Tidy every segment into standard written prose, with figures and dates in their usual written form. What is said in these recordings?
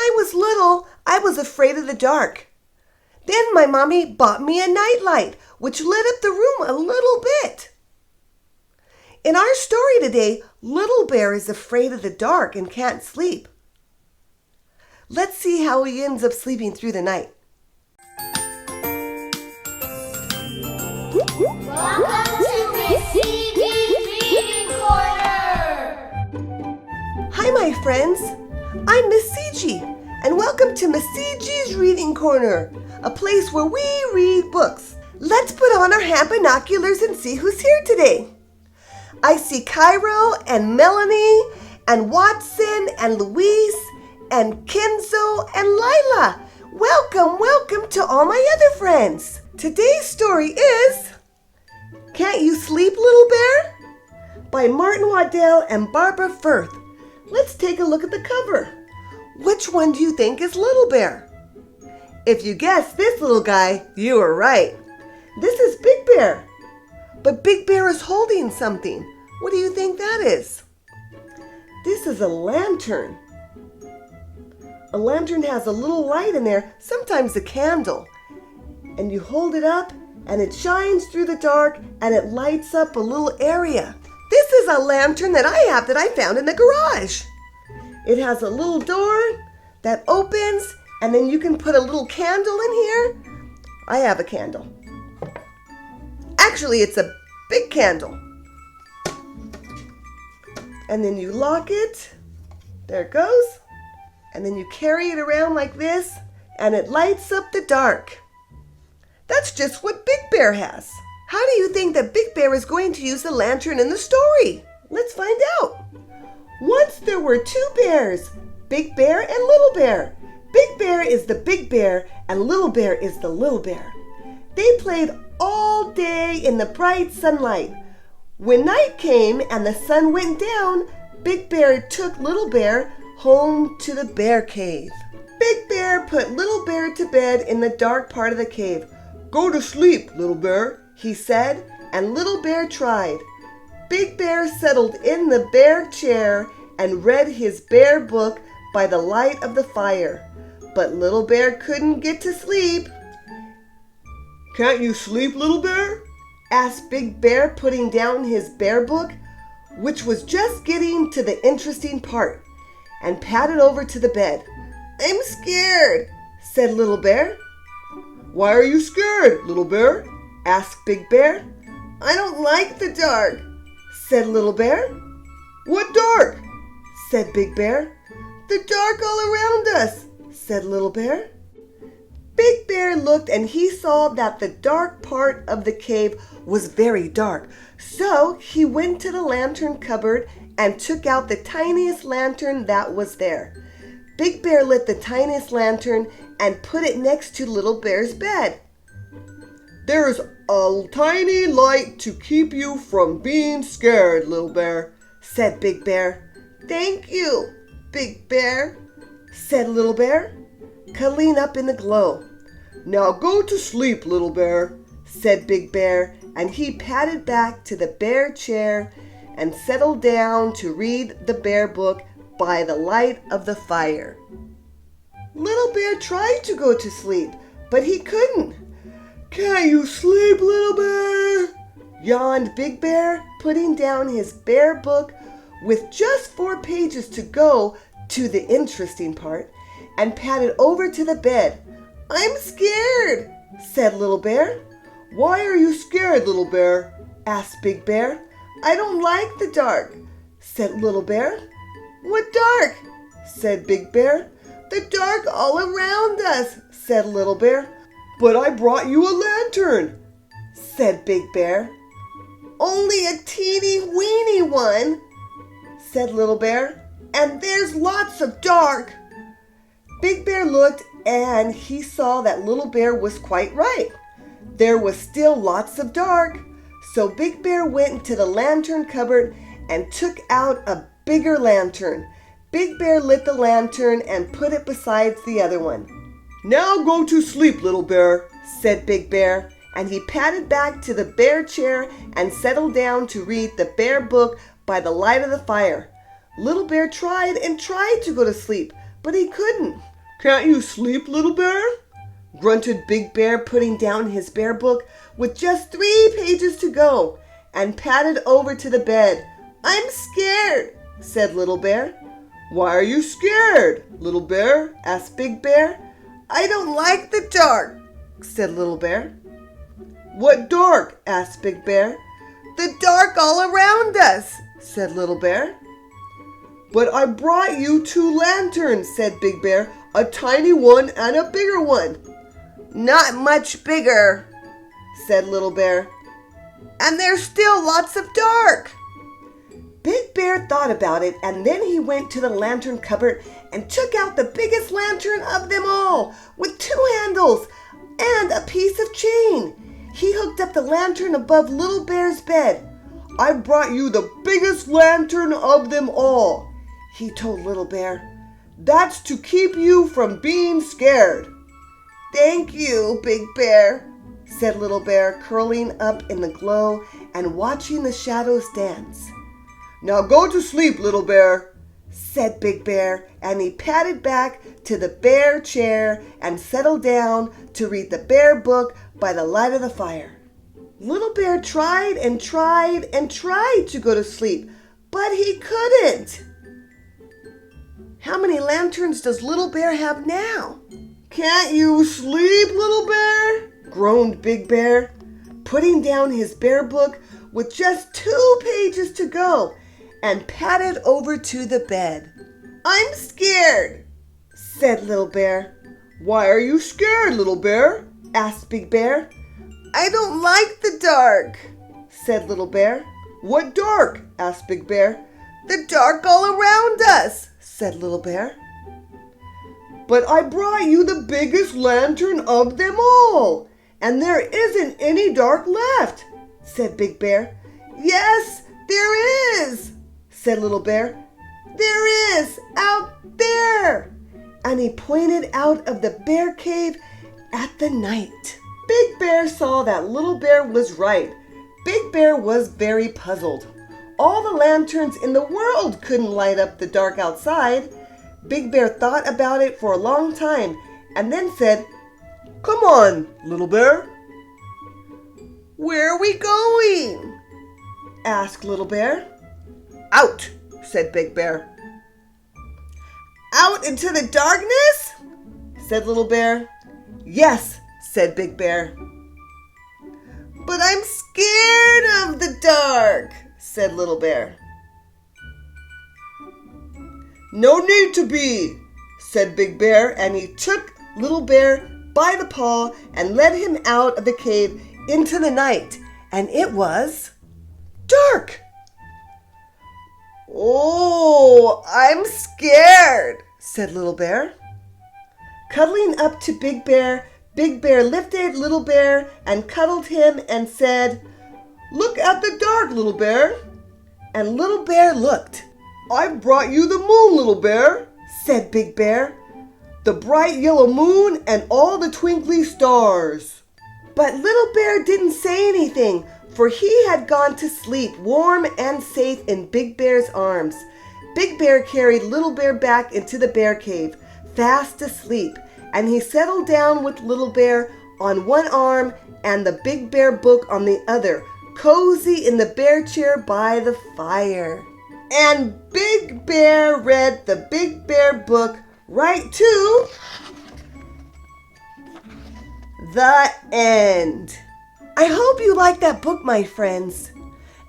I was little, I was afraid of the dark. Then my mommy bought me a nightlight, which lit up the room a little bit. In our story today, Little Bear is afraid of the dark and can't sleep. Let's see how he ends up sleeping through the night. Welcome to Miss Cijee's Reading Corner! Hi, my friends. I'm Miss Cijee, and welcome to Miss Cijee's Reading Corner, a place where we read books. Let's put on our hand binoculars and see who's here today. I see Cairo and Melanie and Watson and Louise and Kenzo and Lila. Welcome to all my other friends. Today's story is Can't You Sleep, Little Bear? By Martin Waddell and Barbara Firth. Let's take a look at the cover. Which one do you think is Little Bear? If you guessed this little guy, you were right. This is Big Bear. But Big Bear is holding something. What do you think that is? This is a lantern. A lantern has a little light in there, sometimes a candle. And you hold it up and it shines through the dark and it lights up a little area. This is a lantern that I have that I found in the garage. It has a little door that opens and then you can put a little candle in here. I have a candle. Actually, it's a big candle. And then you lock it. There it goes. And then you carry it around like this and it lights up the dark. That's just what Big Bear has. How do you think that Big Bear is going to use the lantern in the story? Let's find out. Once there were two bears, Big Bear and Little Bear. Big Bear is the big bear and Little Bear is the little bear. They played all day in the bright sunlight. When night came and the sun went down, Big Bear took Little Bear home to the bear cave. Big Bear put Little Bear to bed in the dark part of the cave. "Go to sleep, Little Bear," he said, and Little Bear tried. Big Bear settled in the bear chair and read his bear book by the light of the fire. But Little Bear couldn't get to sleep. "Can't you sleep, Little Bear?" asked Big Bear, putting down his bear book, which was just getting to the interesting part, and padded over to the bed. "I'm scared," said Little Bear. "Why are you scared, Little Bear?" asked Big Bear. "I don't like the dark," said Little Bear. "What dark?" said Big Bear. "The dark all around us," said Little Bear. Big Bear looked and he saw that the dark part of the cave was very dark. So he went to the lantern cupboard and took out the tiniest lantern that was there. Big Bear lit the tiniest lantern and put it next to Little Bear's bed. "There's a tiny light to keep you from being scared, Little Bear," said Big Bear. "Thank you, Big Bear," said Little Bear, cuddling up in the glow. "Now go to sleep, Little Bear," said Big Bear, and he padded back to the bear chair and settled down to read the bear book by the light of the fire. Little Bear tried to go to sleep, but he couldn't. "Can't you sleep, Little Bear?" yawned Big Bear, putting down his bear book with just 4 pages to go to the interesting part, and padded over to the bed. "I'm scared," said Little Bear. "Why are you scared, Little Bear?" asked Big Bear. "I don't like the dark," said Little Bear. "What dark?" said Big Bear. "The dark all around us," said Little Bear. "But I brought you a lantern," said Big Bear. "Only a teeny weeny one," said Little Bear. "And there's lots of dark." Big Bear looked and he saw that Little Bear was quite right. There was still lots of dark. So Big Bear went into the lantern cupboard and took out a bigger lantern. Big Bear lit the lantern and put it beside the other one. "Now go to sleep, Little Bear," said Big Bear, and he padded back to the bear chair and settled down to read the bear book by the light of the fire. Little Bear tried and tried to go to sleep, but he couldn't. Can't you sleep, Little Bear? Grunted Big Bear, putting down his bear book with just 3 pages to go, and padded over to the bed. I'm scared, said Little Bear. Why are you scared, Little Bear? Asked Big Bear. I don't like the dark, said Little Bear. What dark? Asked Big Bear. The dark all around us, said Little Bear. But I brought you 2 lanterns, said Big Bear, a tiny one and a bigger one. Not much bigger, said Little Bear. And there's still lots of dark. Big Bear thought about it, and then he went to the lantern cupboard and took out the biggest lantern of them all, with 2 handles and a piece of chain. He hooked up the lantern above Little Bear's bed. I brought you the biggest lantern of them all, he told Little Bear. That's to keep you from being scared. Thank you, Big Bear, said Little Bear, curling up in the glow and watching the shadows dance. Now go to sleep, Little Bear, said Big Bear, and he padded back to the bear chair and settled down to read the bear book by the light of the fire. Little Bear tried and tried and tried to go to sleep, but he couldn't. How many lanterns does Little Bear have now? Can't you sleep, Little Bear? Groaned Big Bear, putting down his bear book with just 2 pages to go, and padded over to the bed. I'm scared, said Little Bear. Why are you scared, Little Bear? Asked Big Bear. I don't like the dark, said Little Bear. What dark? Asked Big Bear. The dark all around us, said Little Bear. But I brought you the biggest lantern of them all, and there isn't any dark left, said Big Bear. Yes, there is, said Little Bear. There is, out there. And he pointed out of the bear cave at the night. Big Bear saw that Little Bear was right. Big Bear was very puzzled. All the lanterns in the world couldn't light up the dark outside. Big Bear thought about it for a long time and then said, Come on, Little Bear. Where are we going? Asked Little Bear. Out, said Big Bear. Out into the darkness? Said Little Bear. Yes, said Big Bear. But I'm scared of the dark, said Little Bear. No need to be, said Big Bear, and he took Little Bear by the paw and led him out of the cave into the night, and it was dark. Oh, I'm scared, said Little Bear. Cuddling up to Big Bear lifted Little Bear and cuddled him and said, Look at the dark, Little Bear. And Little Bear looked. I brought you the moon, Little Bear, said Big Bear. The bright yellow moon and all the twinkly stars. But Little Bear didn't say anything, for he had gone to sleep warm and safe in Big Bear's arms. Big Bear carried Little Bear back into the bear cave, fast asleep, and he settled down with Little Bear on one arm and the Big Bear book on the other, cozy in the bear chair by the fire. And Big Bear read the Big Bear book right to the end. I hope you like that book, my friends.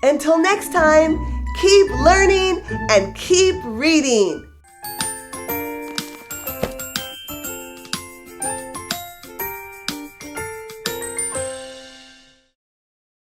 Until next time, keep learning and keep reading.